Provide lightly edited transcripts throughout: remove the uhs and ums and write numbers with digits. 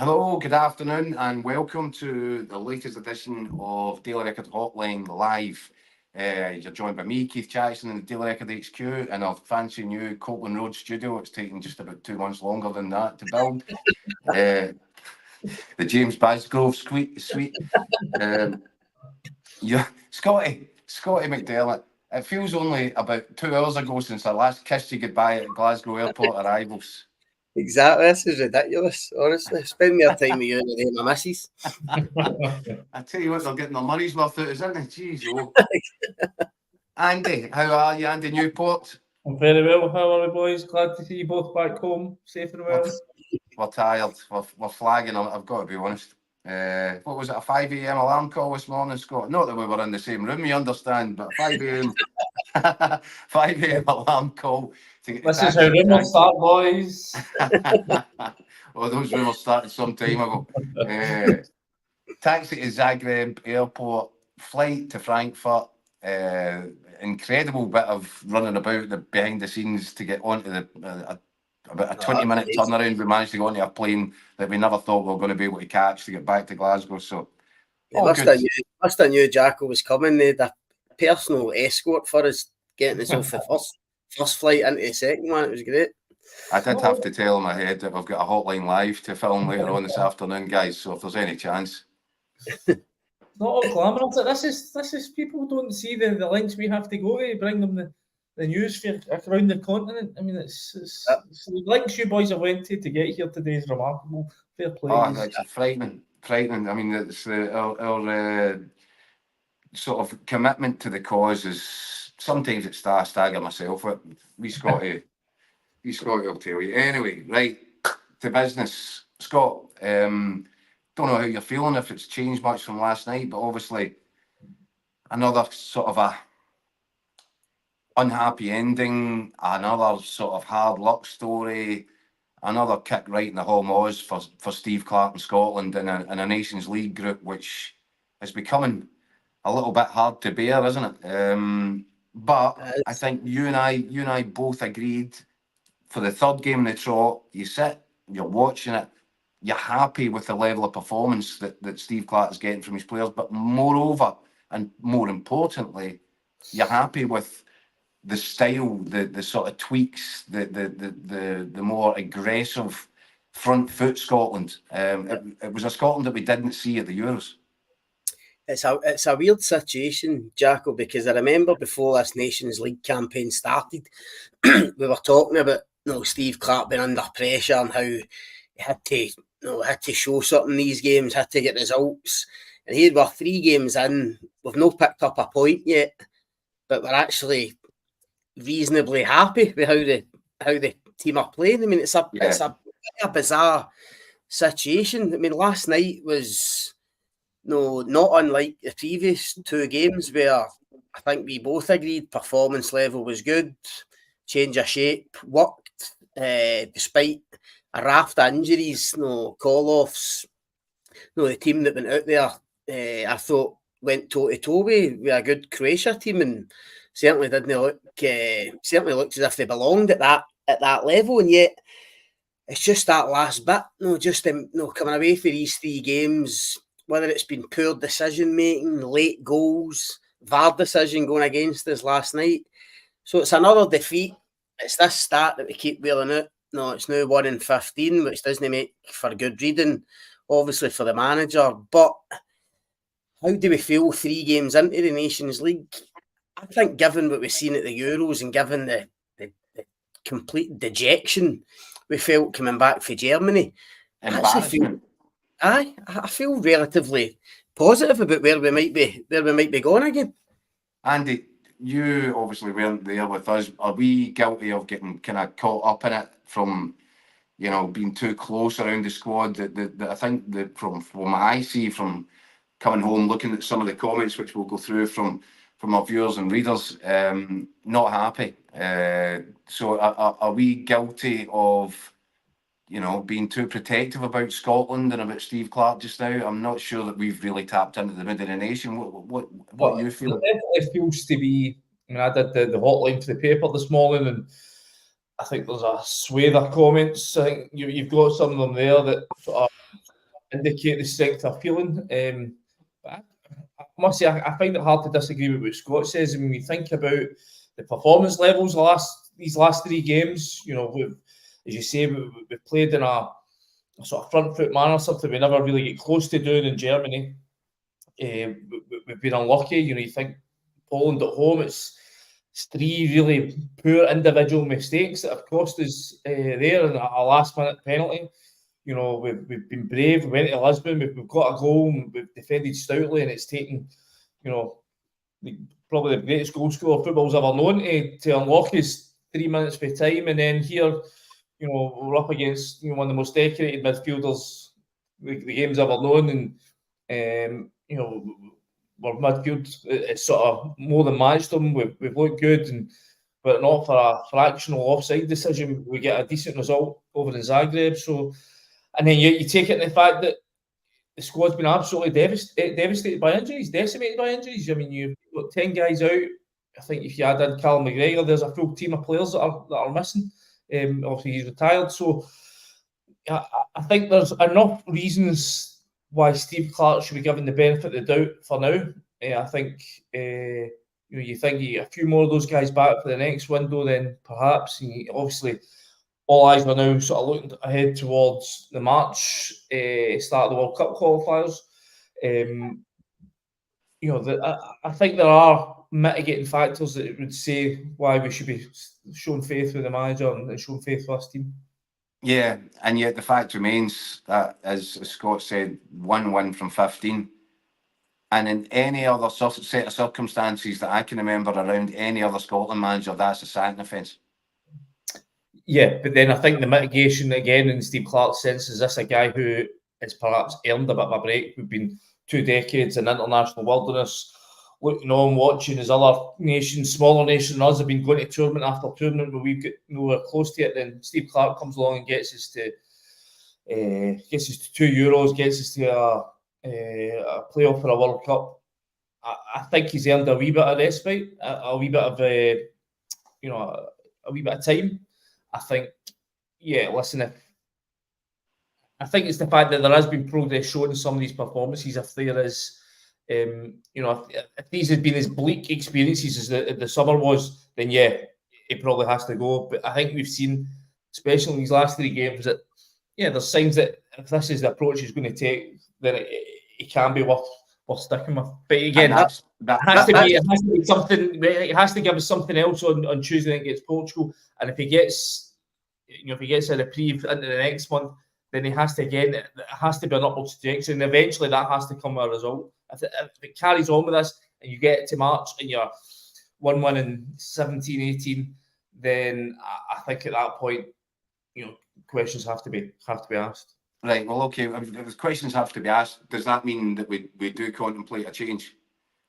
Hello, good afternoon, and welcome to the latest edition of Daily Record Hotline Live. You're joined by me, Keith Jackson, in the Daily Record HQ, and our fancy new Copeland Road studio. It's taken just about 2 months longer than that to build. The James Basgrove suite. Yeah, Scotty McDermott. It feels only about 2 hours ago since I last kissed you goodbye at Glasgow Airport arrivals. Exactly, this is ridiculous, honestly. Spend more time with you than my missus. I tell you what, they're getting their money's worth out, isn't they? Jeez, oh. Andy, how are you, Andy Newport? I'm very well. How are we, boys? Glad to see you both back home, safe and well. We're tired. We're flagging. I've got to be honest. What was it? A 5 a.m. alarm call this morning, Scott? Not that we were in the same room, you understand, but 5 a.m. 5 a.m. alarm call. This is how rumours start, boys. Well, those rumours started some time ago. Taxi to Zagreb Airport, flight to Frankfurt. Incredible bit of running about the behind the scenes to get onto the about a 20-minute turnaround. We managed to go onto a plane that we never thought we were going to be able to catch to get back to Glasgow. So, must have knew Jacko was coming. They had a personal escort for us, getting us off the first flight into the second one. It was great. I did have to tell him ahead that we've got a Hotline Live to film later on this afternoon, guys. So if there's any chance. Not all glamorous. This is people don't see the lengths we have to go to bring them the news for around the continent. I mean, it's the lengths you boys have went to get here today is remarkable. Fair play. Oh, it's frightening. I mean, it's our sort of commitment to the cause is sometimes it's stagger myself. We Scotty will tell you. Anyway, right to business, Scott. Don't know how you're feeling, if it's changed much from last night, but obviously another sort of a unhappy ending, another sort of hard luck story, another kick right in the hall Moyes for Steve Clarke and Scotland in a Nations League group, which is becoming a little bit hard to bear, isn't it? But I think you and I both agreed for the third game in the trot, you sit, you're watching it, you're happy with the level of performance that Steve Clarke is getting from his players, but moreover, and more importantly, you're happy with the style, the sort of tweaks, the more aggressive front foot Scotland. It was a Scotland that we didn't see at the Euros. It's a weird situation, Jacko, because I remember before this Nations League campaign started, we were talking about Steve Clarke being under pressure and how he had to show something in these games, had to get results. And here we're 3 games in, we've not picked up a point yet, but we're actually reasonably happy with how the team are playing. I mean, it's a bizarre situation. I mean, last night was not unlike the previous 2 games where I think we both agreed performance level was good, change of shape worked, despite a raft of injuries, call-offs. The team that went out there, I thought went toe-to-toe with a good Croatia team, and certainly looked as if they belonged at that level. And yet, it's just that last bit, coming away for these 3 games, whether it's been poor decision making, late goals, VAR decision going against us last night. So it's another defeat. It's this stat that we keep wheeling out. It's now 1 in 15, which doesn't make for good reading, obviously, for the manager. But how do we feel 3 games into the Nations League? I think given what we've seen at the Euros and given the complete dejection we felt coming back for Germany, I feel relatively positive about where we might be going again. Andy, you obviously weren't there with us. Are we guilty of getting kind of caught up in it from, being too close around the squad? That I think that from what I see from coming home, looking at some of the comments, which we'll go through from our viewers and readers, not happy. So are we guilty of, being too protective about Scotland and about Steve Clarke just now? I'm not sure that we've really tapped into the mid of the nation. What you feel? It definitely feels to be. I mean, I did the hotline to the paper this morning, and I think there's a swathe of comments. I think you've got some of them there that indicate the strength of feeling. But I must say, I find it hard to disagree with what Scott says. When we think about the performance levels these last 3 games, you know, as you say, we've played in a sort of front foot manner, something we never really get close to doing in Germany. We've been unlucky. You know, you think Poland at home, it's 3 really poor individual mistakes that have cost us there, and a last-minute penalty. You know, we've been brave. We went to Lisbon. We've got a goal. We've defended stoutly, and it's taken, you know, probably the greatest goal scorer football's ever known to unlock his 3 minutes for time. And then here, you know, we're up against, you know, one of the most decorated midfielders the game's ever known, and you know, our midfield, it's sort of more than matched them. We've looked good, and but not for a fractional offside decision, we get a decent result over in Zagreb. So, and then you take it in the fact that the squad's been absolutely devastated by injuries, decimated by injuries. I mean, you've got 10 guys out. I think if you add in Callum McGregor, there's a full team of players that are missing. Obviously, he's retired. So I think there's enough reasons why Steve Clarke should be given the benefit of the doubt for now. I think you know, you think you get a few more of those guys back for the next window, then perhaps. Obviously, all eyes are now sort of looking ahead towards the March start of the World Cup qualifiers. You know, I think there are mitigating factors that would say why we should be showing faith with the manager and showing faith with this team. Yeah, and yet the fact remains that, as Scott said, 1 win from 15. And in any other set of circumstances that I can remember around any other Scotland manager, that's a sacking offence. Yeah, but then I think the mitigation, again, in Steve Clarke's sense, is this a guy who has perhaps earned a bit of a break. We've been 2 decades in international wilderness, looking on, watching as other nations, smaller nations than us, have been going to tournament after tournament where we've got nowhere close to it. Then Steve Clarke comes along and gets us to 2 Euros, gets us to a playoff for a World Cup. I think he's earned a wee bit of respite, a wee bit of a wee bit of time. I think, yeah, listen, I think it's the fact that there has been progress shown in some of these performances. If there is, you know, if these had been as bleak experiences as the summer was, then yeah, it probably has to go. But I think we've seen, especially in these last 3 games, that yeah, there's signs that if this is the approach he's going to take, then it can be worth sticking with. But again, it has to be something. It has to give us something else on Tuesday night against Portugal. And if he gets, you know, if he gets a reprieve into the next month, then it has to be an upwards trajectory, and eventually that has to come with a result. If it carries on with this, and you get to March and you're 1-1 in 17, 18, then I think at that point, you know, questions have to be asked. Right. Well, okay. If questions have to be asked, does that mean that we do contemplate a change?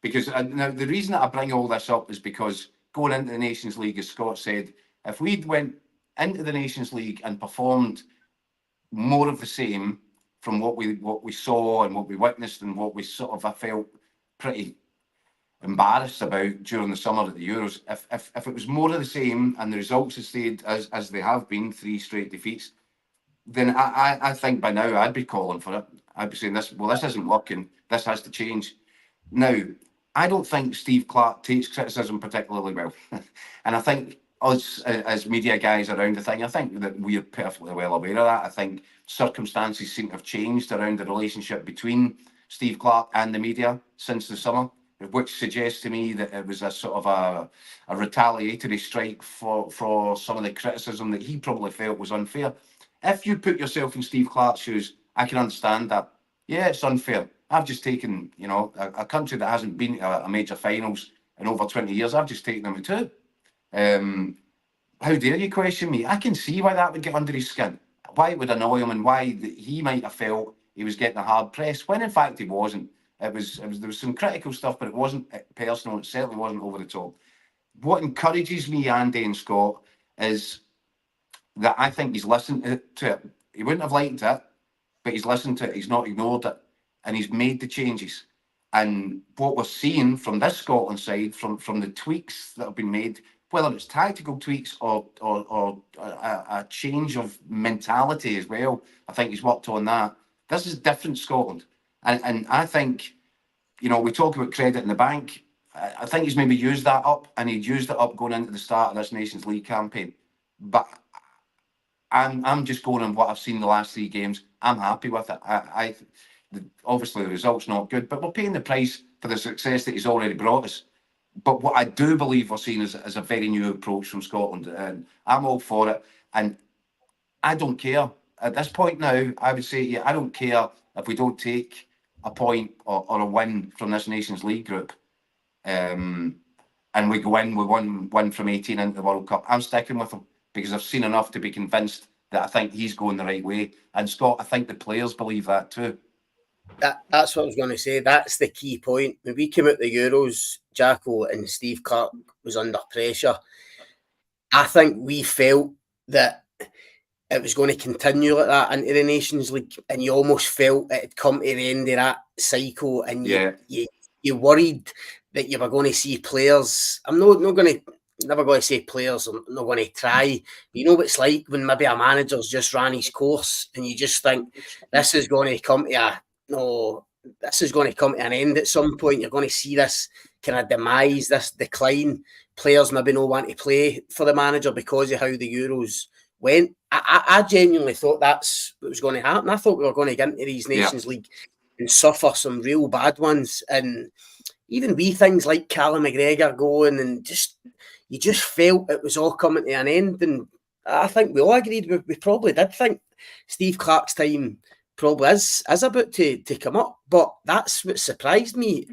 Because now the reason that I bring all this up is because going into the Nations League, as Scott said, if we'd went into the Nations League and performed more of the same from what we saw and what we witnessed and what we sort of, I felt pretty embarrassed about during the summer at the Euros, if it was more of the same and the results had stayed as they have been, 3 straight defeats, then I think by now I'd be calling for it. I'd be saying this isn't working. This has to change. Now, I don't think Steve Clarke takes criticism particularly well. And I think us as media guys around the thing, I think that we're perfectly well aware of that. I think circumstances seem to have changed around the relationship between Steve Clarke and the media since the summer, which suggests to me that it was a sort of a retaliatory strike for some of the criticism that he probably felt was unfair. If you put yourself in Steve Clarke's shoes, I can understand that. Yeah, it's unfair. I've just taken, you know, a country that hasn't been to a major finals in over 20 years, I've just taken them to 2. How dare you question me? I can see why that would get under his skin. Why it would annoy him, and why he might have felt he was getting a hard press, when in fact he wasn't. There was some critical stuff, but it wasn't personal. It certainly wasn't over the top. What encourages me, Andy and Scott, is that I think he's listened to it. He wouldn't have liked it, but he's listened to it. He's not ignored it, and he's made the changes. And what we're seeing from this Scotland side, from the tweaks that have been made, whether it's tactical tweaks or a change of mentality as well, I think he's worked on that. This is different Scotland. And I think, you know, we talk about credit in the bank. I think he's maybe used that up, and he'd used it up going into the start of this Nations League campaign. But I'm just going on what I've seen the last 3 games. I'm happy with it. Obviously the result's not good, but we're paying the price for the success that he's already brought us. But what I do believe we're seeing is a very new approach from Scotland, and I'm all for it. And I don't care at this point now. I would say to you, I don't care if we don't take a point or a win from this Nations League group, and we go in with one from 18 into the World Cup. I'm sticking with him because I've seen enough to be convinced that I think he's going the right way. And Scott, I think the players believe that too. That's what I was going to say. That's the key point. When we came out the Euros, Jacko, and Steve Clarke was under pressure, I think we felt that it was going to continue like that into the Nations League, and you almost felt it had come to the end of that cycle, and you worried that you were going to see players. I'm never going to say players. I'm not going to try. You know what it's like when maybe a manager's just ran his course, and you just think this is going to come to an end at some point. You're going to see this kind of demise, this decline. Players maybe not want to play for the manager because of how the Euros went. I genuinely thought that's what was going to happen. I thought we were going to get into these Nations League and suffer some real bad ones. And even wee things like Callum McGregor going, and you just felt it was all coming to an end. And I think we all agreed we probably did think Steve Clarke's time probably is about to come up. But that's what surprised me.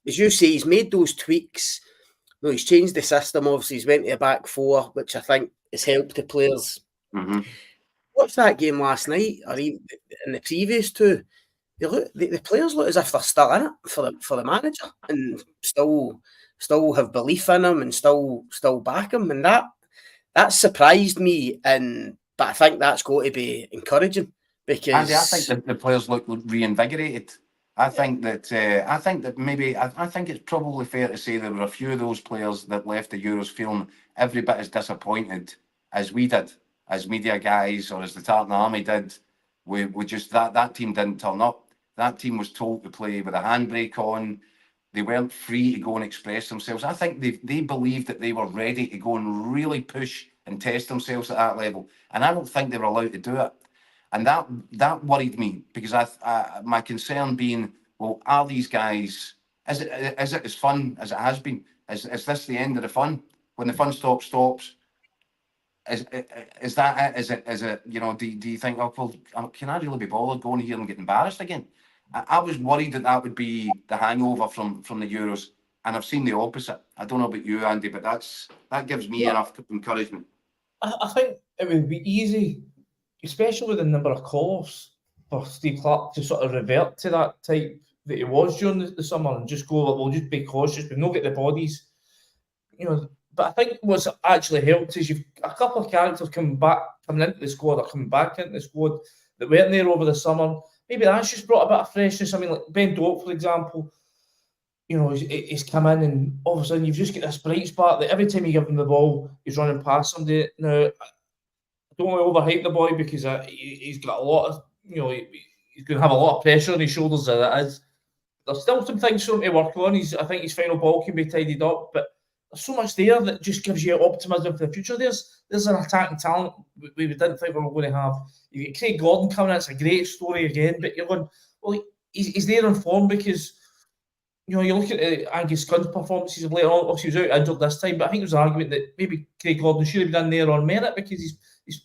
As you say, he's made those tweaks. No, he's changed the system. Obviously, he's went to a back 4, which I think has helped the players. Mm-hmm. Watched that game last night, or even in the previous 2. The players look as if they're still in it for the manager, and still have belief in him, and still back him, and that surprised me. But I think that's got to be encouraging, because Andy, I think the players look reinvigorated. I think that maybe I think it's probably fair to say there were a few of those players that left the Euros feeling every bit as disappointed as we did, as media guys, or as the Tartan Army did. We just that team didn't turn up. That team was told to play with a handbrake on. They weren't free to go and express themselves. I think they believed that they were ready to go and really push and test themselves at that level, and I don't think they were allowed to do it. And that worried me, because my concern being, well, are these guys? Is it as fun as it has been? Is this the end of the fun? When the fun stops? Is that it? Is it? You know, do you think, oh, well, can I really be bothered going here and get embarrassed again? I was worried that would be the hangover from the Euros, and I've seen the opposite. I don't know about you, Andy, but that gives me enough encouragement. I think it would be easy, especially with the number of call-offs, for Steve Clarke to sort of revert to that type that he was during the summer and just go, we'll just be cautious, we'll not get the bodies, you know. But I think what's actually helped is you've a couple of characters coming into the squad, or coming back into the squad that weren't there over the summer. Maybe that's just brought a bit of freshness. I mean, like Ben Doak, for example, you know, he's come in, and all of a sudden you've just got this bright spark that every time you give him the ball, he's running past somebody. Now, I don't want to overhype the boy, because he's got a lot of, you know, he's going to have a lot of pressure on his shoulders as it is. There's still some things for him to work on. I think his final ball can be tidied up, but there's so much there that just gives you optimism for the future. There's an attacking talent we didn't think we were going to have. You get Craig Gordon coming in, it's a great story again, but you're going, well, he's there in form, because, you know, you look at Angus Gunn's performances of later on. Obviously, he was out injured this time, but I think there's an argument that maybe Craig Gordon should have been in there on merit, because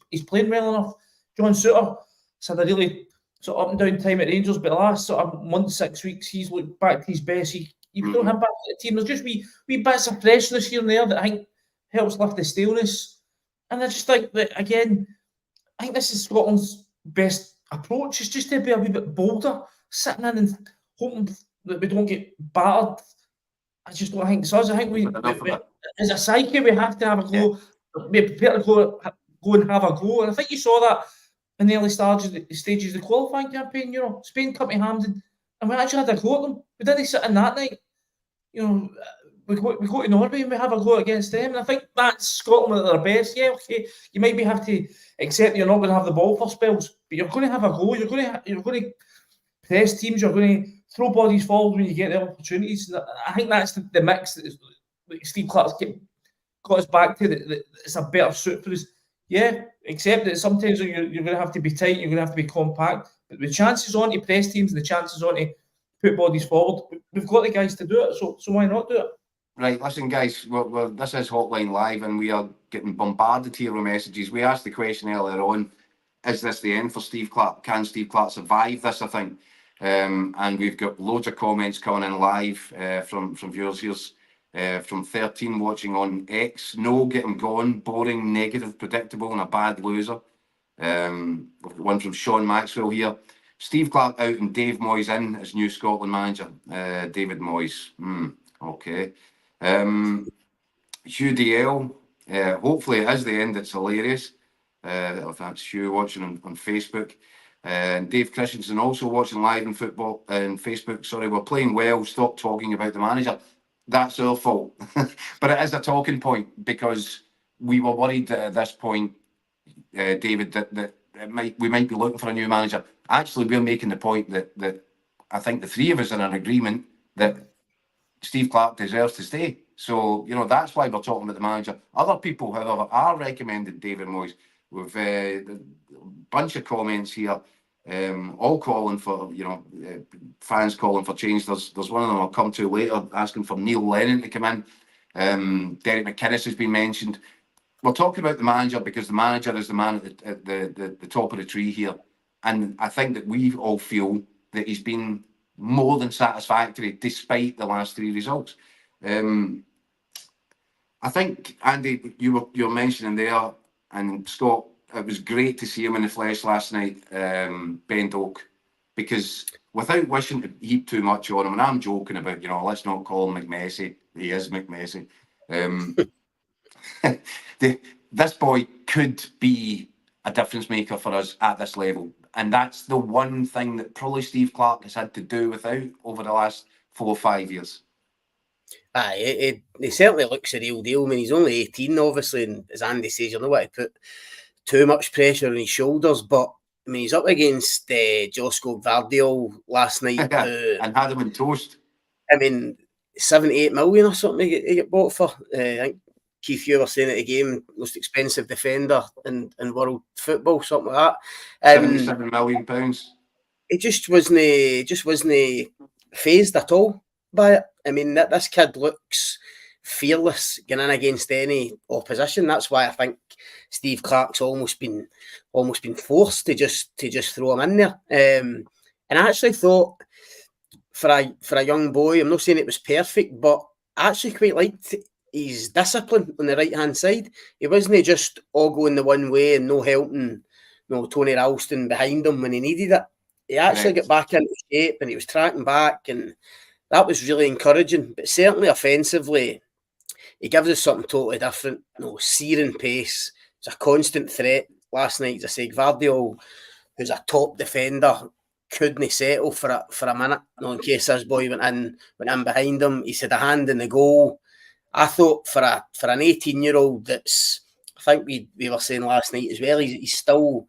he's playing well enough. John Souttar has had a really sort of up and down time at Rangers, but the last sort of month, 6 weeks, he's looked back to his best. You throw him back to the team. There's just wee bits of freshness here and there that I think helps lift the staleness. And I just think that, again, I think this is Scotland's best approach, is just to be a wee bit bolder, sitting in and hoping that we don't get battered. I just don't think so. I think we as a psyche, we have to have a go. Be prepared to go and have a go. And I think you saw that in the early stages of the qualifying campaign. You know, Spain come to Hampden, and we actually had a go at them. We didn't sit in that night. You know, we go to Norway and we have a go against them. And I think that's Scotland at their best. Yeah, okay, you maybe have to accept that you're not going to have the ball for spells, but you're going to have a go. You're going to press teams. You're going to throw bodies forward when you get the opportunities. And I think that's the mix that Steve Clarke's got us back to. That it's a better suit for us. Yeah, except that sometimes you're going to have to be tight. You're going to have to be compact. But the chances on to press teams, the chances on to put bodies forward, we've got the guys to do it. So why not do it? Right, listen, guys, this is Hotline Live, and we are getting bombarded here with messages. We asked the question earlier on, is this the end for Steve Clarke? Can Steve Clarke survive this, I think? And we've got loads of comments coming in live from viewers. Here's from 13 watching on X. No, get him gone. Boring, negative, predictable, and a bad loser. We've got one from Sean Maxwell here. Steve Clarke out and Dave Moyes in as new Scotland manager. David Moyes. Okay. Hugh DL. Hopefully it is the end. It's hilarious. If that's Hugh watching on Facebook. And Dave Christensen also watching live in football and Facebook. Sorry, we're playing well. Stop talking about the manager. That's our fault. But it is a talking point because we were worried at this point, David, that we might be looking for a new manager. Actually, we're making the point that I think the three of us are in agreement that Steve Clarke deserves to stay. So, that's why we're talking about the manager. Other people, however, are recommending David Moyes. We've a bunch of comments here, all calling for, fans calling for change. There's one of them I'll come to later, asking for Neil Lennon to come in. Derek McInnes has been mentioned. We're talking about the manager because the manager is the man at the top of the tree here. And I think that we all feel that he's been more than satisfactory despite the last three results. I think, Andy, you were mentioning there, and Scott, it was great to see him in the flesh last night, Ben Doak, because without wishing to heap too much on him, and I'm joking about, let's not call him McMessy. He is McMessy. This boy could be a difference maker for us at this level. And that's the one thing that probably Steve Clarke has had to do without over the last 4 or 5 years. He certainly looks a real deal. I mean, he's only 18, obviously, and as Andy says, you're not want to put too much pressure on his shoulders. But, I mean, he's up against Josko Gvardiol last night. And had him in toast. I mean, 78 million or something he got bought for. I think Keith, you were saying at the game, most expensive defender in world football, something like that. £77 million. He just wasn't phased at all by it. I mean, this kid looks fearless going in against any opposition. That's why I think Steve Clarke's almost been forced to just throw him in there. And I actually thought for a young boy, I'm not saying it was perfect, but I actually quite liked his discipline on the right hand side. He wasn't just all going the one way and no helping, Tony Ralston behind him when he needed it. He actually got back into shape and he was tracking back, and that was really encouraging. But certainly offensively, he gives us something totally different. Searing pace. It's a constant threat. Last night, as I say, Gvardiol, who's a top defender, couldn't settle for a minute. In case this boy went in behind him. He's had a hand in the goal. I thought for an 18-year-old that's, I think we were saying last night as well, he's still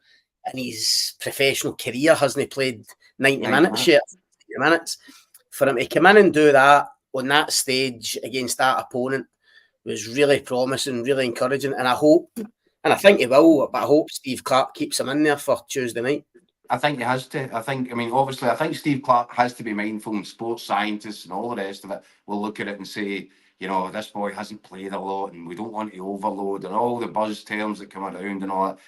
in his professional career, hasn't he played 90 minutes yet? 90 minutes. For him to come in and do that on that stage against that opponent was really promising, really encouraging. And I hope, and I think he will, but I hope Steve Clarke keeps him in there for Tuesday night. I think he has to. Obviously, I think Steve Clarke has to be mindful, and sports scientists and all the rest of it will look at it and say, this boy hasn't played a lot and we don't want to overload, and all the buzz terms that come around and all that.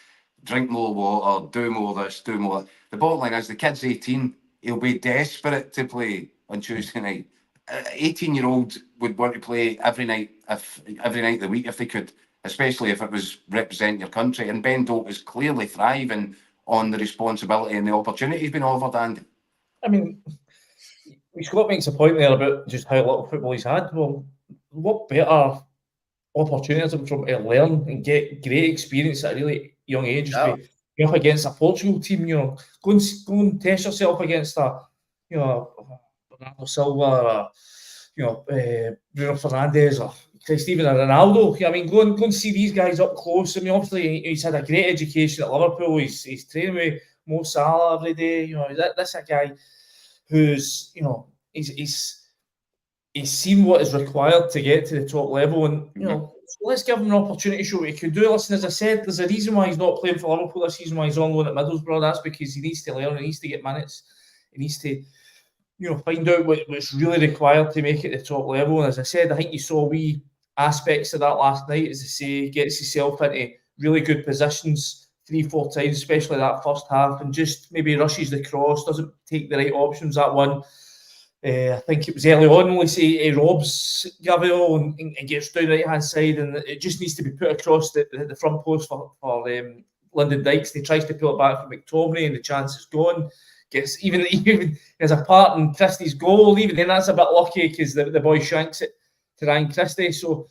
Drink more water, do more this, do more that. The bottom line is the kid's 18. He'll be desperate to play on Tuesday night. 18-year-old would want to play every night of the week if they could, especially if it was representing your country. And Ben Doak is clearly thriving on the responsibility and the opportunity he's been offered, Andy. I mean, Scott makes a point there about just how little football he's had. Well, what better opportunities for him to learn and get great experience at a really young age? Yeah. Be up against a Portugal team, go and test yourself against Bernardo Silva, Bruno Fernandes or Steven or Ronaldo. I mean, go and see these guys up close. I mean, obviously he's had a great education at Liverpool. He's training with Mo Salah every day. That's a guy who's he's seen what is required to get to the top level, and let's give him an opportunity to show what he can do. Listen, as I said, there's a reason why he's not playing for Liverpool this season, why he's on loan at Middlesbrough. That's because he needs to learn, he needs to get minutes, he needs to find out what's really required to make it the top level. And as I said, I think you saw wee aspects of that last night. As I say, gets himself into really good positions 3-4 times, especially that first half, and just maybe rushes the cross, doesn't take the right options. That one, I think it was early on, when he robs Gabriel and gets down the right hand side, and it just needs to be put across the front post for Lyndon Dykes. He tries to pull it back from McTominay, and the chance is gone. Gets even there's a part in Christie's goal. Even then, that's a bit lucky because the boy shanks it to Ryan Christie. So,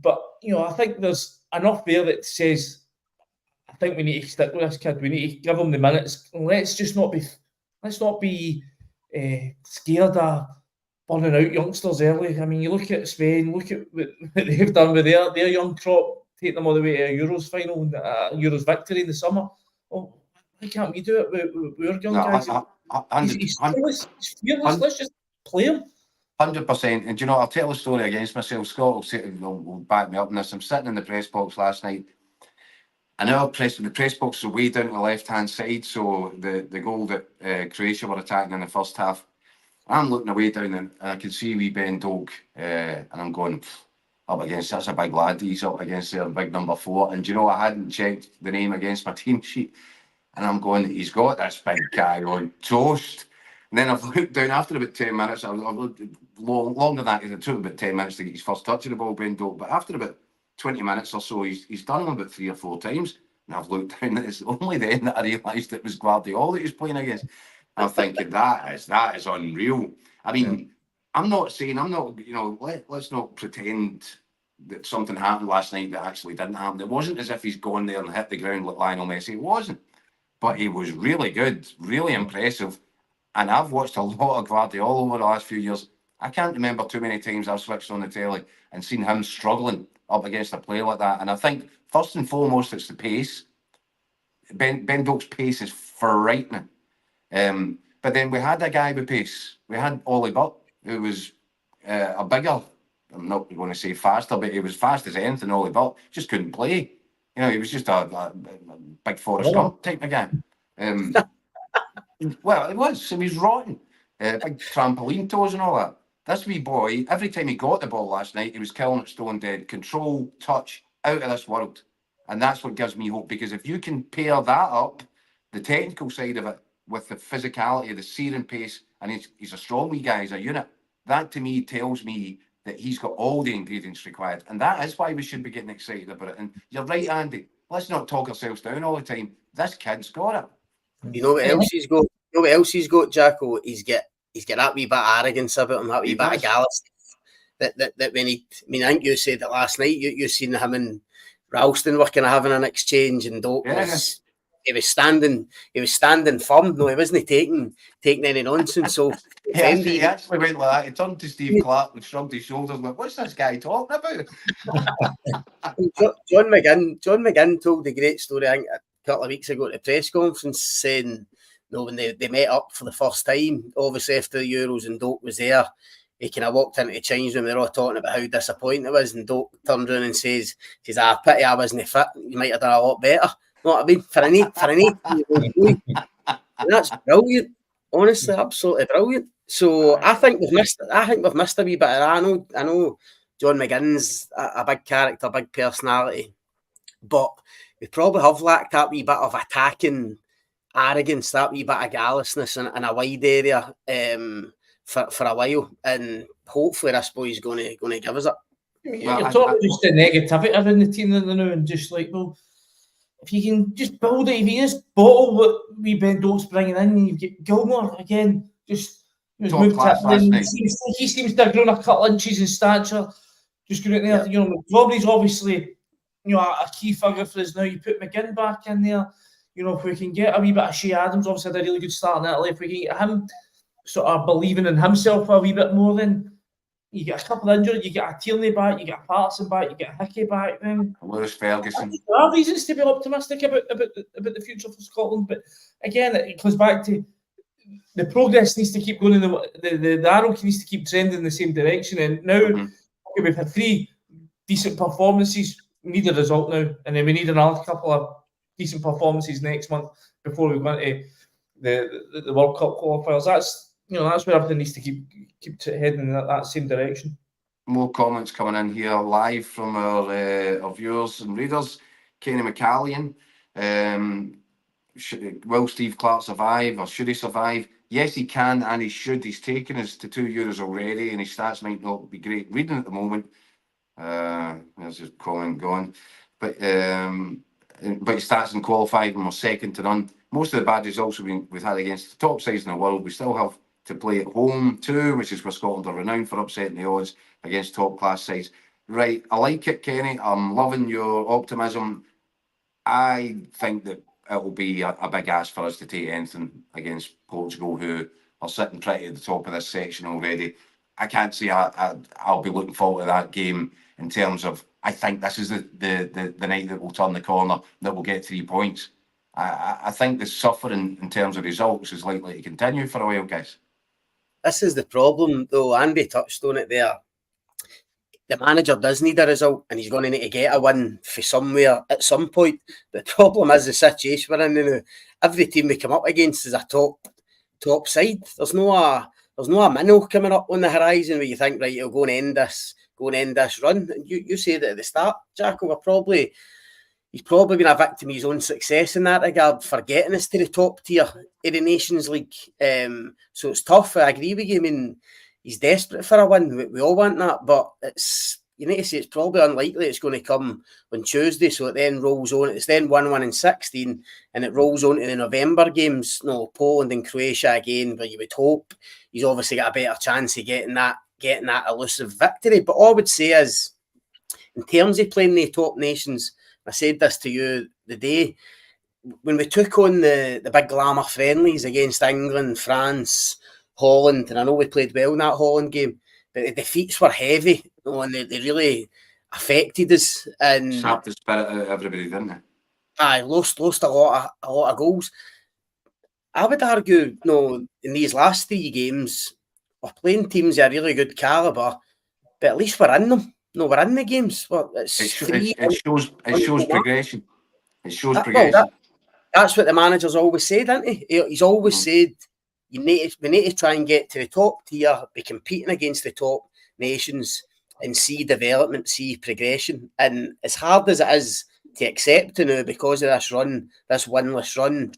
but I think there's enough there that says, I think we need to stick with this kid. We need to give him the minutes. Let's not be scared of burning out youngsters early. I mean, you look at Spain, look at what they've done with their young crop, taking them all the way to a Euros final, Euros victory in the summer. Well, why can't we do it with our young guys? He's fearless. Let's just play him. 100%. And I'll tell a story against myself. Scott will back me up on this. I'm sitting in the press box last night, and the press box is way down to the left-hand side, so the goal that Croatia were attacking in the first half, I'm looking away down and I can see wee Ben Doak, and I'm going, up against, that's a big lad, he's up against their big number 4. And I hadn't checked the name against my team sheet, and I'm going, he's got this big guy on toast. And then I've looked down after about 10 minutes, I've looked longer than that, because it took about 10 minutes to get his first touch of the ball, Ben Doak, but after about 20 minutes or so, he's done him about 3 or 4 times. And I've looked down, and it's only then that I realised it was Guardiola that he was playing against. And I'm thinking, that is unreal. I mean, let's not pretend that something happened last night that actually didn't happen. It wasn't as if he's gone there and hit the ground like Lionel Messi. It wasn't. But he was really good, really impressive. And I've watched a lot of Guardiola over the last few years. I can't remember too many times I've switched on the telly and seen him struggling up against a player like that. And I think, first and foremost, it's the pace. Ben Doak's pace is frightening. But then we had a guy with pace. We had Ollie Butt, who was a bigger, I'm not going to say faster, but he was fast as anything, Ollie Butt. Just couldn't play. He was just a big Forrest Gump type of guy. Well, it was. He was rotten. Big trampoline toes and all that. This wee boy, every time he got the ball last night, he was killing it stone dead. Control, touch, out of this world. And that's what gives me hope, because if you can pair that up, the technical side of it, with the physicality, the searing pace, and he's a strong wee guy, he's a unit, that to me tells me that he's got all the ingredients required. And that is why we should be getting excited about it. And you're right, Andy. Let's not talk ourselves down all the time. This kid's got it. You know what else he's got? You know what else he's got, Jacko? He's got that wee bit of arrogance about him, that wee bit of gallus. That when I think you said it last night, you seen him and Ralston were kind of having an exchange, and Doak was he was standing firm. No, he wasn't taking any nonsense. So he actually went like that. He turned to Steve Clarke and shrugged his shoulders like, what's this guy talking about? John McGinn told the great story, I think, a couple of weeks ago at the press conference, saying, when they met up for the first time, obviously after the Euros, and Doak was there, he kind of walked into the change room. They're all talking about how disappointing it was, and Doak turned around and says, pity I wasn't fit. You might have done a lot better. You know what I mean? For an eight. And that's brilliant. Honestly, absolutely brilliant. So I think we've missed a wee bit of that. I know John McGinn's a big character, big personality, but we probably have lacked that wee bit of attacking arrogance, that wee bit of callousness in a wide area for a while, and hopefully this boy's going to give us it. You're talking just the negativity in the team now, and just like, well, if you can just build it, if you just bottle what we Ben Doak's bringing in, and you get Gilmour again, just moved he seems to have grown a couple inches in stature. Just going out there, Robbie's obviously, a key figure for us now. You put McGinn back in there. If we can get a wee bit of Shea Adams, obviously had a really good start in Italy. If we can get him sort of believing in himself a wee bit more, then you get a couple of injuries, you get a Tierney back, you get a Patterson back, you get a Hickey back, then Lewis Ferguson. there are reasons to be optimistic about the future for Scotland. But again, it comes back to the progress needs to keep going, the arrow needs to keep trending in the same direction. And now we've had 3 decent performances. We need a result now, and then we need another couple of decent performances next month before we go into the World Cup qualifiers. That's where everything needs to keep heading in that same direction. More comments coming in here live from our viewers and readers. Kenny McCallion, will Steve Clarke survive, or should he survive? Yes, he can and he should. He's taken us to 2 Euros already, and his stats might not be great reading at the moment. There's his comment going, but his stats in qualifying were second to none. Most of the bad results we've had against the top sides in the world, we still have to play at home too, which is where Scotland are renowned for upsetting the odds against top class sides. Right, I like it, Kenny. I'm loving your optimism. I think that it will be a big ask for us to take anything against Portugal, who are sitting pretty at the top of this section already. I can't say I'll be looking forward to that game in terms of, I think this is the night that will turn the corner, that will get 3 points. I think the suffering in terms of results is likely to continue for a while, guys. This is the problem, though. Andy touched on it there. The manager does need a result, and he's going to need to get a win for somewhere at some point. The problem is the situation we're in now. Every team we come up against is a top side. There's no a minnow coming up on the horizon where you think, right, he'll go and end this run. And you said it at the start, Jacko, he's probably been a victim of his own success in that regard for getting us to the top tier of the Nations League. So it's tough. I agree with you. I mean, he's desperate for a win. We all want that, but you need to say it's probably unlikely it's going to come on Tuesday. So it then rolls on. It's then 1-1 in 16, and it rolls on to the November games. Poland and Croatia again, where you would hope he's obviously got a better chance of getting that elusive victory. But all I would say is, in terms of playing the top nations, I said this to you the day when we took on the big glamour friendlies against England, France, Holland, and I know we played well in that Holland game, but the defeats were heavy, and they really affected us. And sapped the spirit out of everybody, didn't they? I lost a lot of goals. I would argue, in these last 3 games, we're playing teams of a really good calibre, but at least we're in them. We're in the games. It shows progression. It shows progression. That's what the manager's always said, isn't he? He's always said we need to try and get to the top tier, be competing against the top nations, and see development, see progression. And as hard as it is to accept now because of this winless run,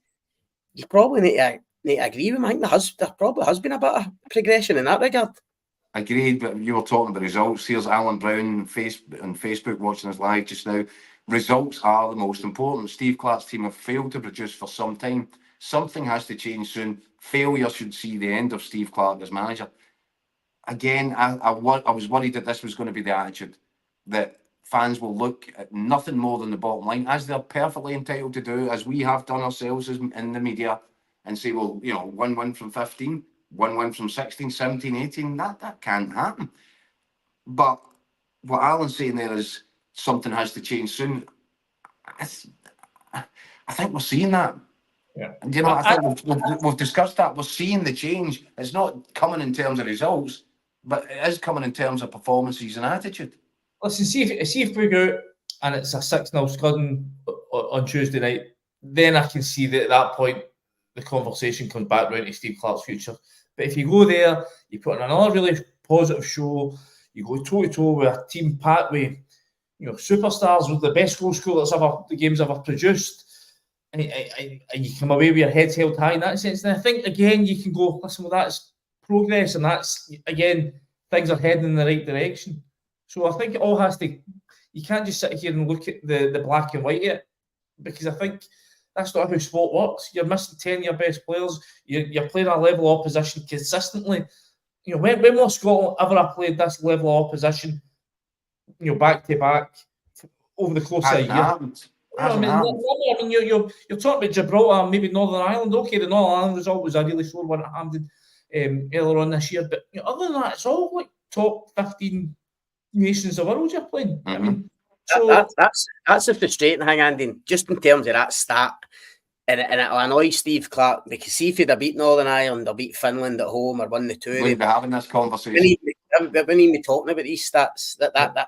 you probably need to agree with me. I think there probably has been a bit of progression in that regard. Agreed, but you were talking about results. Here's Alan Brown on Facebook watching us live just now. Results are the most important. Steve Clarke's team have failed to produce for some time. Something has to change soon. Failure should see the end of Steve Clarke as manager. Again, I was worried that this was going to be the attitude, that fans will look at nothing more than the bottom line, as they're perfectly entitled to do, as we have done ourselves in the media, and say, well, 1 win from 15, 1 win from 16, 17, 18, that can't happen. But what Alan's saying there is something has to change soon. I think we're seeing that. Yeah. I think we've discussed that. We're seeing the change. It's not coming in terms of results, but it is coming in terms of performances and attitude. Listen, see if we go out and it's a 6-0 scudding on Tuesday night, then I can see that at that point the conversation comes back round to Steve Clarke's future. But if you go there, you put on another really positive show, you go toe-to-toe with a team packed with superstars, with the best goal scorers the game's ever produced, and you come away with your head held high in that sense, then I think, again, you can go, listen, well, that's progress, and that's, again, things are heading in the right direction. So I think it all has to, you can't just sit here and look at the black and white yet, because I think that's not how sport works. You're missing 10 of your best players. You're playing a level of opposition consistently. When was Scotland ever played this level of opposition, back to back over the course of a year? You're talking about Gibraltar, maybe Northern Ireland. Okay, the Northern Ireland result was a really sore one at Hampden earlier on this year. But other than that, it's all like top 15 nations of the world you're playing. I mean, that's the frustrating thing, Andy. Just in terms of that stat, and it'll annoy Steve Clarke, because see if he'd have beat Northern Ireland or beat Finland at home or won the tour, We'll be having this conversation. We need to be talking about these stats.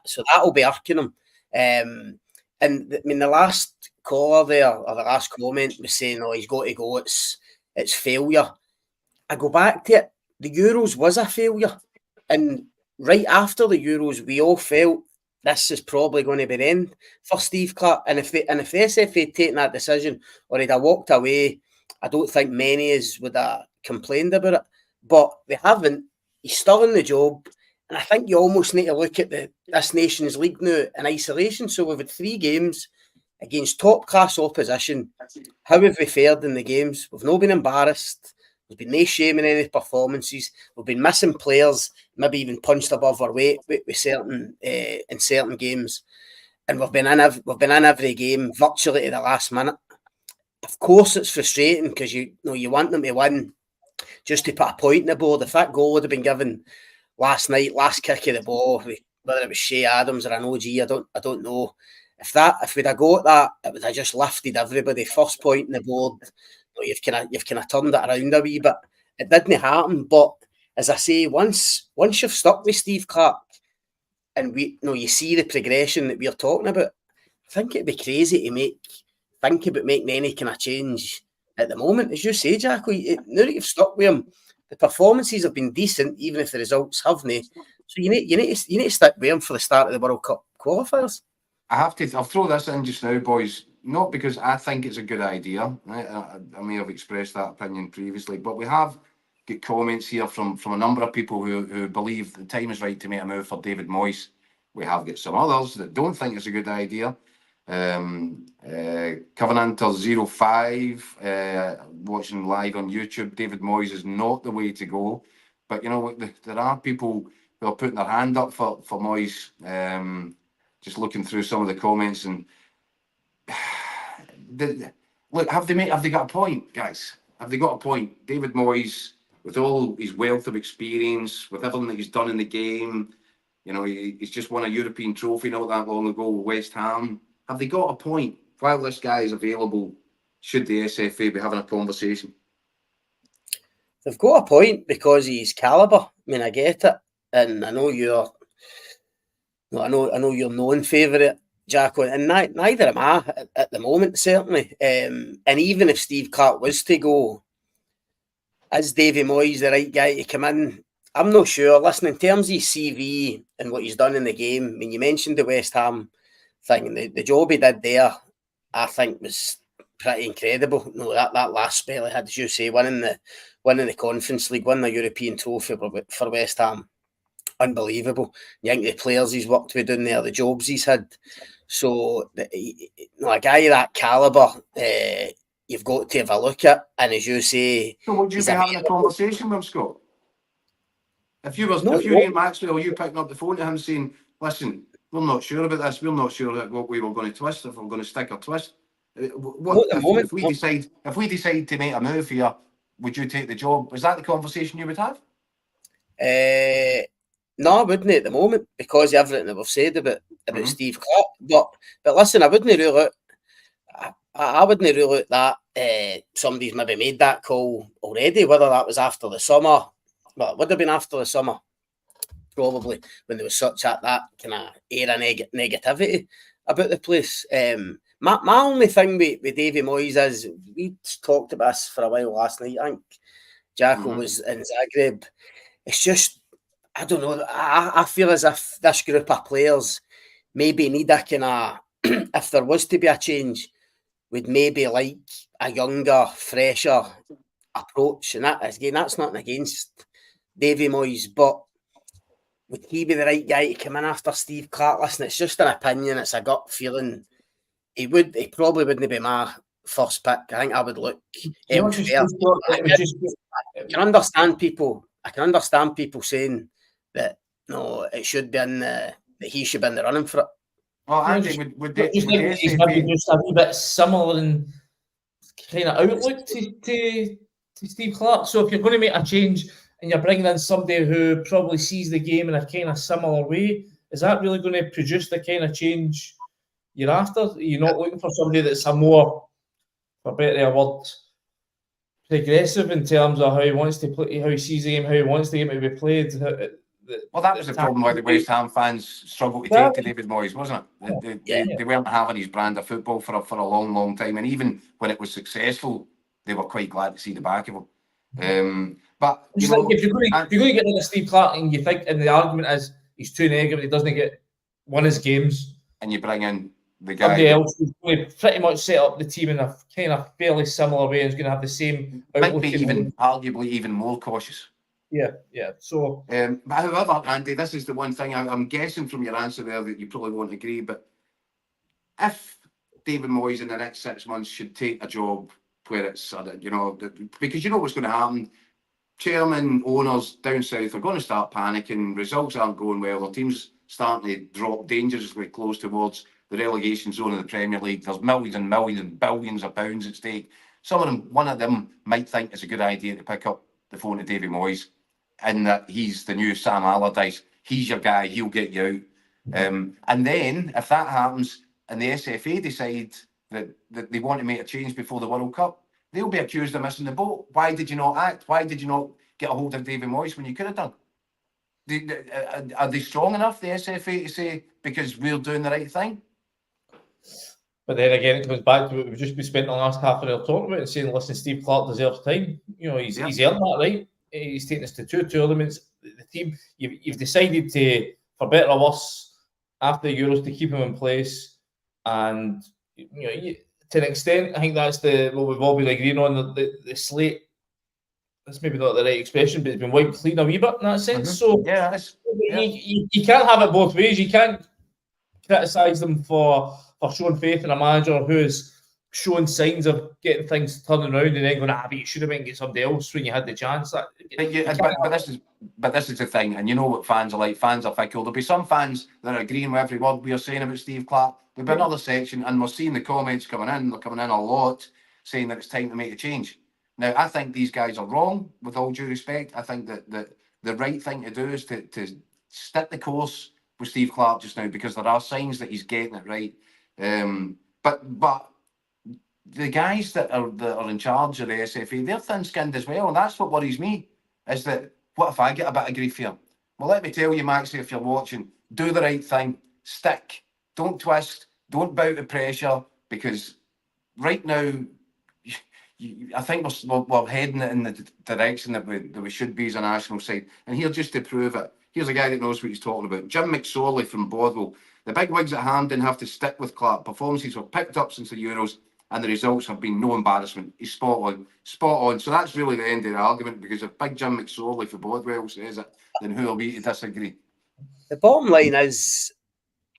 So that'll be arcing him. And I mean, the last caller there, or the last comment, was saying, "Oh, he's got to go. It's failure." I go back to it. The Euros was a failure, and right after the Euros, we all felt this is probably going to be the end for Steve Clarke. And if the SFA had taken that decision, or he'd have walked away, I don't think many would have complained about it. But they haven't. He's still in the job. And I think you almost need to look at this Nations League now in isolation. So we've had 3 games against top-class opposition. How have we fared in the games? We've not been embarrassed. There's been no shame in any performances. We've been missing players, maybe even punched above our weight with certain in certain games. And we've been in every game virtually to the last minute. Of course, it's frustrating because you want them to win just to put a point in the board. If that goal would have been given last night, last kick of the ball, whether it was Shea Adams or an OG, I don't know. If we'd have got that, it would have just lifted everybody. First point in the board. You've kind of turned it around a wee bit. It didn't happen, but as I say, once you've stuck with Steve Clarke, and you see the progression that we're talking about, I think it'd be crazy to think about making any kind of change at the moment. As you say, Jack, now that you've stuck with him, the performances have been decent, even if the results haven't. So you need to stick with him for the start of the World Cup qualifiers. I'll throw this in just now, boys. Not because I think it's a good idea. Right? I may have expressed that opinion previously, but we have got comments here from a number of people who believe the time is right to make a move for David Moyes. We have got some others that don't think it's a good idea. Covenanter05 watching live on YouTube. David Moyes is not the way to go. But there are people who are putting their hand up for Moyes. Just looking through some of the comments and. Look, have they got a point, guys? Have they got a point? David Moyes, with all his wealth of experience, with everything that he's done in the game, he's just won a European trophy not that long ago with West Ham. Have they got a point? While this guy is available, should the SFA be having a conversation? They've got a point because he's calibre. I mean, I get it, and I know you're known favourite, Jacko, and neither am I at the moment, certainly. And even if Steve Clarke was to go, is Davy Moyes the right guy to come in? I'm not sure. Listen, in terms of his CV and what he's done in the game, I mean, you mentioned the West Ham thing. The job he did there, I think, was pretty incredible. That last spell he had, as you say, winning the Conference League, winning the European trophy for West Ham. Unbelievable. You think the players he's worked with down there, the jobs he's had. So, a guy of that calibre, you've got to have a look at. And as you say... So would you be having a conversation with him, Scott? If you were in Maxwell, you picking up the phone to him saying, listen, we're not sure about this, we're not sure what we were going to twist, if we're going to stick or twist. If we decide to make a move here, would you take the job? Is that the conversation you would have? No, I wouldn't at the moment because of everything that we've said about Steve Clarke. But listen, I wouldn't rule out. I wouldn't rule out that somebody's maybe made that call already. Whether that was after the summer, well, it would have been after the summer, probably when there was such that kind of air of negativity about the place. My only thing with Davy Moyes is we talked about this for a while last night. I think Jacko was in Zagreb. It's just. I don't know. I feel as if this group of players maybe need a kind of, if there was to be a change, would maybe like a younger, fresher approach. And that's nothing against Davy Moyes, but would he be the right guy to come in after Steve Clarke? Listen, it's just an opinion. It's a gut feeling. He probably wouldn't be my first pick. I think I would look elsewhere. I can understand people saying that it should be that he should be in the running for it. Well, Andy, would they he's maybe just a wee bit similar in kind of outlook to Steve Clarke. So if you're going to make a change and you're bringing in somebody who probably sees the game in a kind of similar way, is that really going to produce the kind of change you're after? You're not looking for somebody that's a more, for better a word, progressive in terms of how he wants to play, how he sees the game, how he wants the game to be played. Well, that was the problem why the West Ham fans struggled to take to David Moyes, wasn't it? They weren't having his brand of football for a long, long time. And even when it was successful, they were quite glad to see the back of him. But if you're going to get rid of Steve Clarke and you think, and the argument is he's too negative, he doesn't get won his games, and you bring in the guy somebody else who's going to pretty much set up the team in a kind of fairly similar way, and is going to have the same might be arguably even more cautious. Yeah. So, but however, Andy, this is the one thing I'm guessing from your answer there that you probably won't agree. But if David Moyes in the next 6 months should take a job where it's, because you know what's going to happen. Chairman, owners down south are going to start panicking. Results aren't going well. Their team's starting to drop dangerously close towards the relegation zone of the Premier League. There's millions and millions and billions of pounds at stake. One of them might think it's a good idea to pick up the phone to David Moyes, and that he's the new Sam Allardyce. He's your guy. He'll get you out. And then if that happens, and the SFA decide that they want to make a change before the World Cup, they'll be accused of missing the boat. Why did you not act? Why did you not get a hold of David Moyes when you could have done? Are they strong enough, the SFA, to say, because we're doing the right thing? But then again, it comes back to what we've just spent the last half an hour talking about and saying, listen, Steve Clarke deserves time. He's earned that, right? He's taken us to 2 tournaments. The team, you've decided to, for better or worse, after the Euros, to keep him in place. And, to an extent, I think that's what we've all been agreeing on, the slate. That's maybe not the right expression, but it's been wiped clean a wee bit in that sense. So you can't have it both ways. You can't criticise them for showing faith in a manager who's showing signs of getting things turning around, and then going, but you should have been getting somebody else when you had the chance. But this is the thing, and you know what fans are like. Fans are fickle. There'll be some fans that are agreeing with every word we are saying about Steve Clarke. There'll be another section, and we're seeing the comments coming in. They're coming in a lot, saying that it's time to make a change. Now, I think these guys are wrong, with all due respect. I think that the right thing to do is to stick the course with Steve Clarke just now, because there are signs that he's getting it right. But the guys that are in charge of the SFA, they're thin-skinned as well, and that's what worries me, is that, what if I get a bit of grief here? Well, let me tell you, Maxie, if you're watching, do the right thing, stick, don't twist, don't bow to pressure, because right now, I think we're heading in the direction that we should be as a national side. And here, just to prove it, here's a guy that knows what he's talking about. Jim McSorley from Bothwell. The big wigs at hand didn't have to stick with Clarke. Performances were picked up since the Euros, and the results have been no embarrassment. He's spot on. So that's really the end of the argument, because if big Jim McSorley for Bothwell says it, then who are we to disagree? The bottom line is,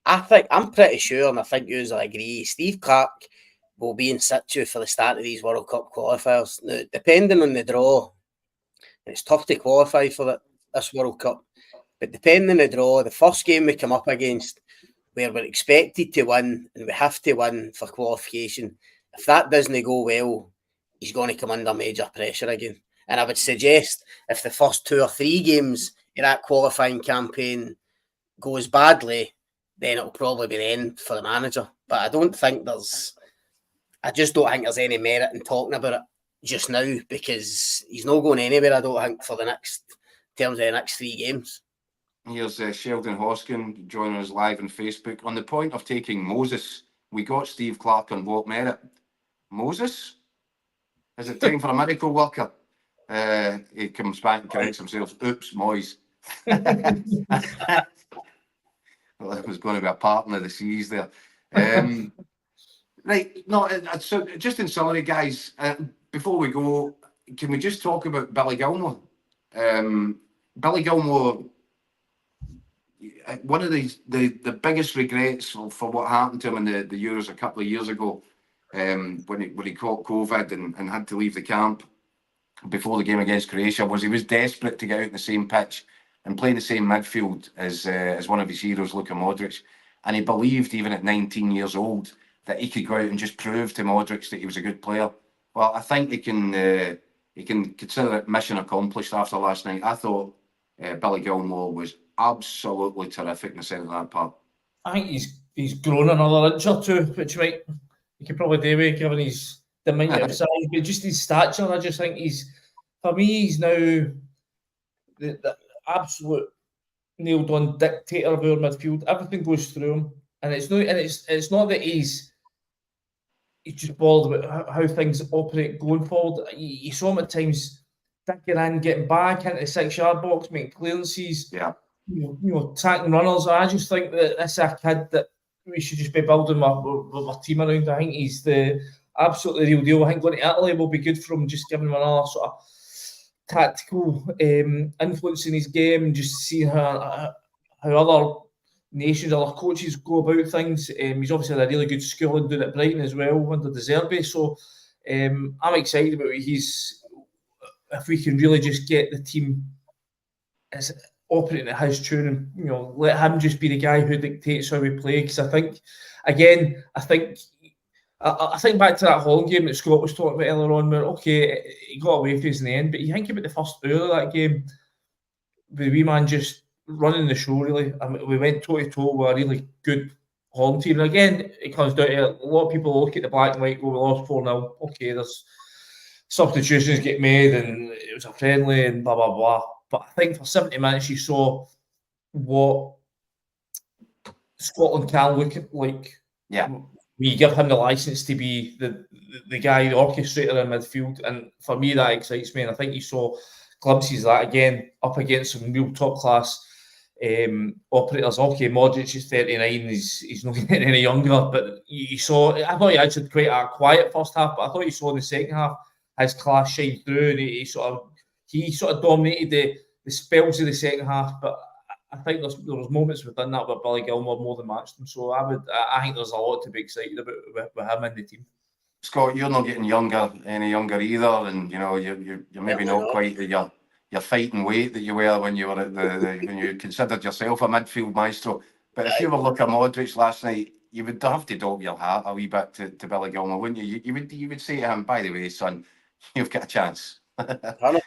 I'm pretty sure, and I think you will agree, Steve Clarke will be in situ for the start of these World Cup qualifiers. Now, depending on the draw, it's tough to qualify for this World Cup, but depending on the draw, the first game we come up against, where we're expected to win and we have to win for qualification, if that doesn't go well, he's going to come under major pressure again. And I would suggest if the first 2 or 3 games in that qualifying campaign goes badly, then it'll probably be the end for the manager. But I just don't think there's any merit in talking about it just now, because he's not going anywhere, I don't think, in terms of the next 3 games. Here's Sheldon Hoskin joining us live on Facebook. On the point of taking Moses, we got Steve Clarke on what merit? Moses? Is it time for a miracle worker? He comes back and corrects himself. Oops, Moyes. Well, that was going to be a partner of the seas there. Right, no, so just in summary, guys, before we go, can we just talk about Billy Gilmour? Billy Gilmour, one of the biggest regrets for what happened to him in the Euros a couple of years ago, when he caught COVID and had to leave the camp before the game against Croatia, was he was desperate to get out in the same pitch and play in the same midfield as one of his heroes, Luka Modric. And he believed, even at 19 years old, that he could go out and just prove to Modric that he was a good player. Well, I think he can you can consider it mission accomplished after last night. I thought Billy Gilmour was absolutely terrific in the centre of that park. I think he's grown another inch or two, which he could probably do with given his diminutive size, but just his stature. I just think for me, he's now the absolute nailed on dictator of our midfield. Everything goes through him, and it's not that he's just bothered about how things operate going forward. You saw him at times digging in, getting back into the 6-yard box, making clearances. Yeah. You know, attacking runners. I just think that this is a kid that we should just be building our team around. I think he's the absolutely real deal. I think going to Italy will be good for him, just giving him another sort of tactical influence in his game, and just seeing how other nations, other coaches go about things. He's obviously had a really good schooling doing at Brighton as well under De Zerbi. So I'm excited about if we can really just get the team operating at his tune, and you know, let him just be the guy who dictates how we play. Because I think back to that Holland game that Scott was talking about earlier on, where okay, he got away with us in the end, but you think about the first hour of that game, the wee man just running the show really. I mean, we went toe to toe with a really good Holland team. And again, it comes down to a lot of people look at the black and white, go, we lost 4-0. Okay, there's substitutions get made, and it was a friendly, and blah blah blah. But I think for 70 minutes, you saw what Scotland can look like. Yeah. We give him the license to be the guy, the orchestrator in midfield. And for me, that excites me. And I think you saw glimpses of that again up against some real top class operators. Okay, Modric is 39, he's not getting any younger. But you saw, I thought he actually quite a quiet first half, but I thought you saw in the second half his class shine through, and he sort of dominated the spells of the second half. But I think there was moments within that where Billy Gilmour more than matched him. So I think there's a lot to be excited about with him in the team. Scott, you're not getting any younger either, and you know you're maybe not quite at your fighting weight that you were when you were at when you considered yourself a midfield maestro. But if you were looking at Modric last night, you would have to dope your hat a wee bit to Billy Gilmour, wouldn't you? You would say to him, by the way, son, you've got a chance. 100%.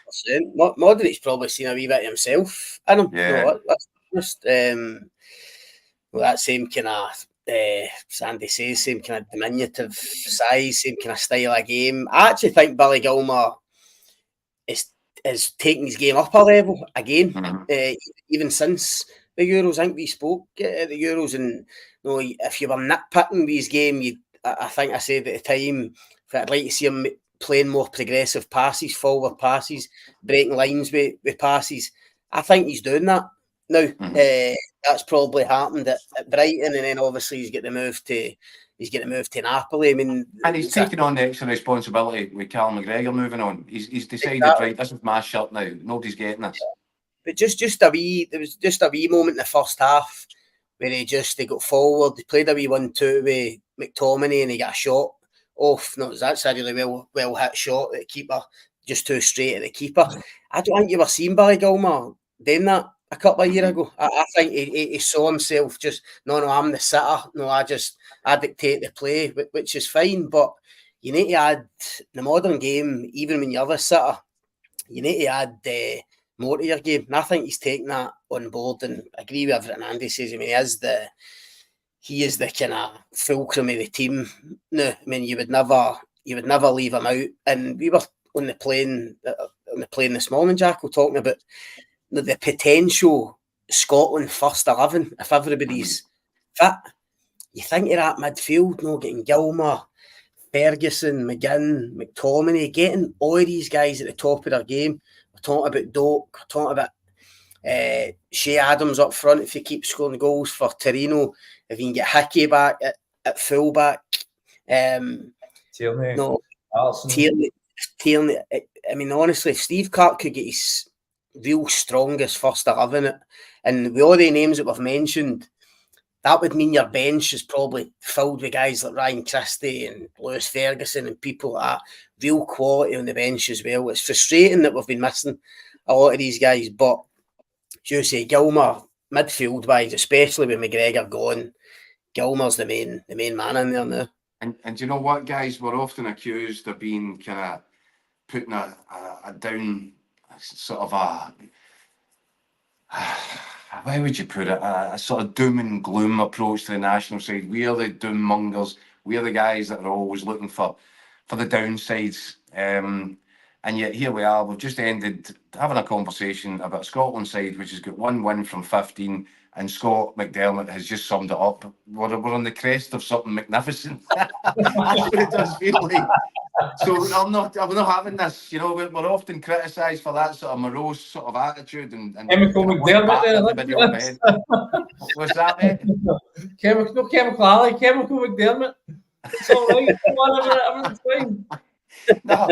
Modric's probably seen a wee bit of himself in him. Yeah. No, that's just that same kind of Sandy says, same kind of diminutive size, same kind of style of game. I actually think Billy Gilmour is taking his game up a level again. Even since the Euros, I think we spoke at the Euros, and you know, if you were nitpicking with his game, I think I said at the time that I'd like to see him playing more progressive passes, forward passes, breaking lines with passes. I think he's doing that now. That's probably happened at Brighton, and then obviously he's getting moved to Napoli. I mean, and he's taking on the extra responsibility with Callum McGregor moving on. He's decided, right, this is my shirt now. Nobody's getting this. But there was just a wee moment in the first half where they got forward. They played a wee 1-2 with McTominay, and he got a shot off. No, that's a really well hit shot at the keeper, just too straight at the keeper. I don't think you were seeing Billy Gilmour doing that a couple of years ago. I think he saw himself just, no, I'm the sitter. No, I dictate the play, which is fine. But you need to add the modern game, even when you're the sitter, you need to add more to your game. And I think he's taking that on board, and I agree with everything Andy says. I mean, he is the kind of fulcrum of the team now. I mean, you would never leave him out. And we were on the plane this morning, Jacko, talking about the potential Scotland first 11 if everybody's fit. You think of that midfield, getting Gilmour, Ferguson, McGinn, McTominay, getting all these guys at the top of their game. We're talking about Doak, we're talking about Shea Adams up front if he keeps scoring goals for Torino. If you can get Hickey back at fullback, Tierney. I mean, honestly, if Steve Clarke could get his real strongest first 11, and with all the names that we've mentioned, that would mean your bench is probably filled with guys like Ryan Christie and Lewis Ferguson and people like that. Real quality on the bench as well. It's frustrating that we've been missing a lot of these guys, but as you say, Gilmour, midfield wise, especially with McGregor gone, Gilmour's the main man in there now. And you know what, guys? We're often accused of being kind of putting a down sort of a how would you put it? A sort of doom and gloom approach to the national side. We are the doom mongers. We are the guys that are always looking for the downsides. And yet here we are. We've just ended having a conversation about Scotland side, which has got 1 win from 15, and Scott McDermott has just summed it up. We're on the crest of something magnificent. That's what it does feel like. So I'm not having this. You know, we're often criticised for that sort of morose sort of attitude and Chemical McDermott there. everybody on bed. What's that, mate? Chemical Ali, Chemical McDermott. It's all right. Come on, everything's fine. No,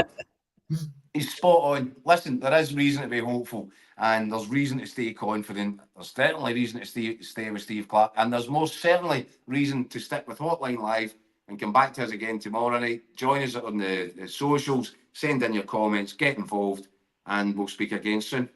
he's spot on. Listen, there is reason to be hopeful, and there's reason to stay confident. There's certainly reason to stay with Steve Clarke, and there's most certainly reason to stick with Hotline Live and come back to us again tomorrow night. Join us on the socials, send in your comments, get involved, and we'll speak again soon.